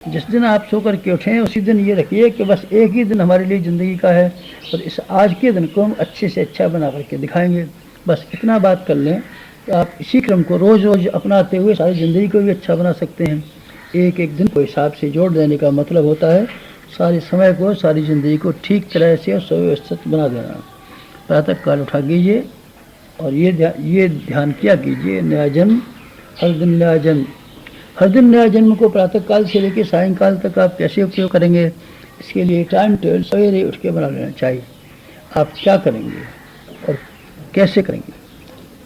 जिस दिन आप सो कर के उठें उसी दिन ये रखिए कि बस एक ही दिन हमारे लिए ज़िंदगी का है और इस आज के दिन को हम अच्छे से अच्छा बना करके दिखाएंगे। बस इतना बात कर लें कि आप इसी क्रम को रोज़ रोज़ अपनाते हुए सारी ज़िंदगी को भी अच्छा बना सकते हैं। एक एक दिन को हिसाब से जोड़ देने का मतलब होता है सारे समय को, सारी ज़िंदगी को ठीक तरह से और सुव्यवस्थित बना देना। प्रातः काल उठा कीजिए और ये ध्यान किया कीजिए, नया जन्म हर दिन नया जन्म। हर दिन नया जन्म को प्रातःकाल से लेकर सायंकाल तक आप कैसे उपयोग करेंगे, इसके लिए टाइम टेबल सवेरे उठ के बना लेना चाहिए। आप क्या करेंगे और कैसे करेंगे,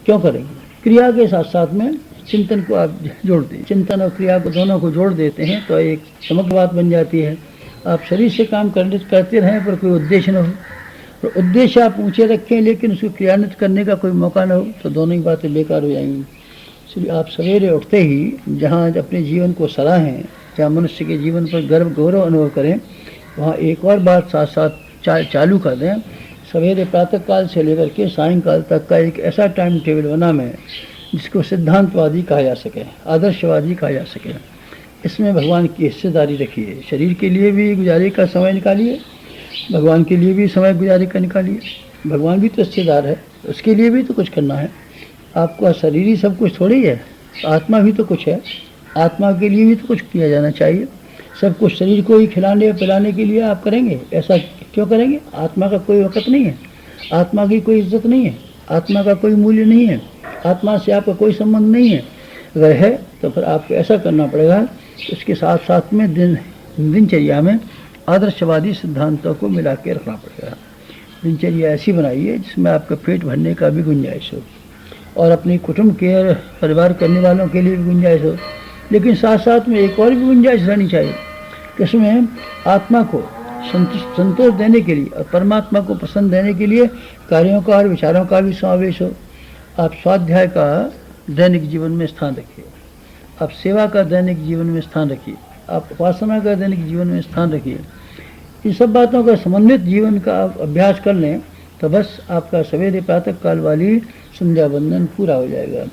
क्यों करेंगे, क्रिया के साथ साथ में चिंतन को आप जोड़ दें। चिंतन और क्रिया को दोनों को जोड़ देते हैं तो एक समग्र बात बन जाती है। आप शरीर से काम करते रहें पर कोई उद्देश्य न हो, और उद्देश्य आप ऊँचे रखें लेकिन उसको क्रियान्वित करने का कोई मौका न हो, तो दोनों ही बातें बेकार हो जाएंगी। इसलिए आप सवेरे उठते ही जहाँ अपने जीवन को सराहें, जहाँ मनुष्य के जीवन पर गर्व गौरव अनुभव करें, वहाँ एक और बात साथ साथ चालू कर दें। सवेरे प्रातःकाल से लेकर के सायंकाल तक का एक ऐसा टाइम टेबल बना में जिसको सिद्धांतवादी कहा जा सके, आदर्शवादी कहा जा सके। इसमें भगवान की हिस्सेदारी रखिए। शरीर के लिए भी गुजारे का समय निकालिए, भगवान के लिए भी समय गुजारे का निकालिए। भगवान भी तो हिस्सेदार है, उसके लिए भी तो कुछ करना है। आपका शरीर ही सब कुछ थोड़ी है, आत्मा भी तो कुछ है, आत्मा के लिए भी तो कुछ किया जाना चाहिए। सब कुछ शरीर को ही खिलाने पिलाने के लिए आप करेंगे, ऐसा क्यों करेंगे? आत्मा का कोई वक़्त नहीं है, आत्मा की कोई इज्जत नहीं है, आत्मा का कोई मूल्य नहीं है, आत्मा से आपका कोई संबंध नहीं है। अगर है तो फिर आपको ऐसा करना पड़ेगा, उसके साथ साथ में दिनचर्या में आदर्शवादी सिद्धांतों को मिला के रखना पड़ेगा। दिनचर्या ऐसी बनाइए जिसमें आपका पेट भरने का भी गुंजाइश हो और अपनी कुटुंब के परिवार करने वालों के लिए भी गुंजाइश हो, लेकिन साथ साथ में एक और भी गुंजाइश रहनी चाहिए कि इसमें आत्मा को संतोष देने के लिए और परमात्मा को पसंद देने के लिए कार्यों का और विचारों का भी समावेश हो। आप स्वाध्याय का दैनिक जीवन में स्थान रखिए, आप सेवा का दैनिक जीवन में स्थान रखिए, आप उपासना का दैनिक जीवन में स्थान रखिए। इन सब बातों का समन्वित जीवन का आप अभ्यास कर लें तो बस आपका सवेरे प्रातः काल वाली संध्या बंदन पूरा हो जाएगा।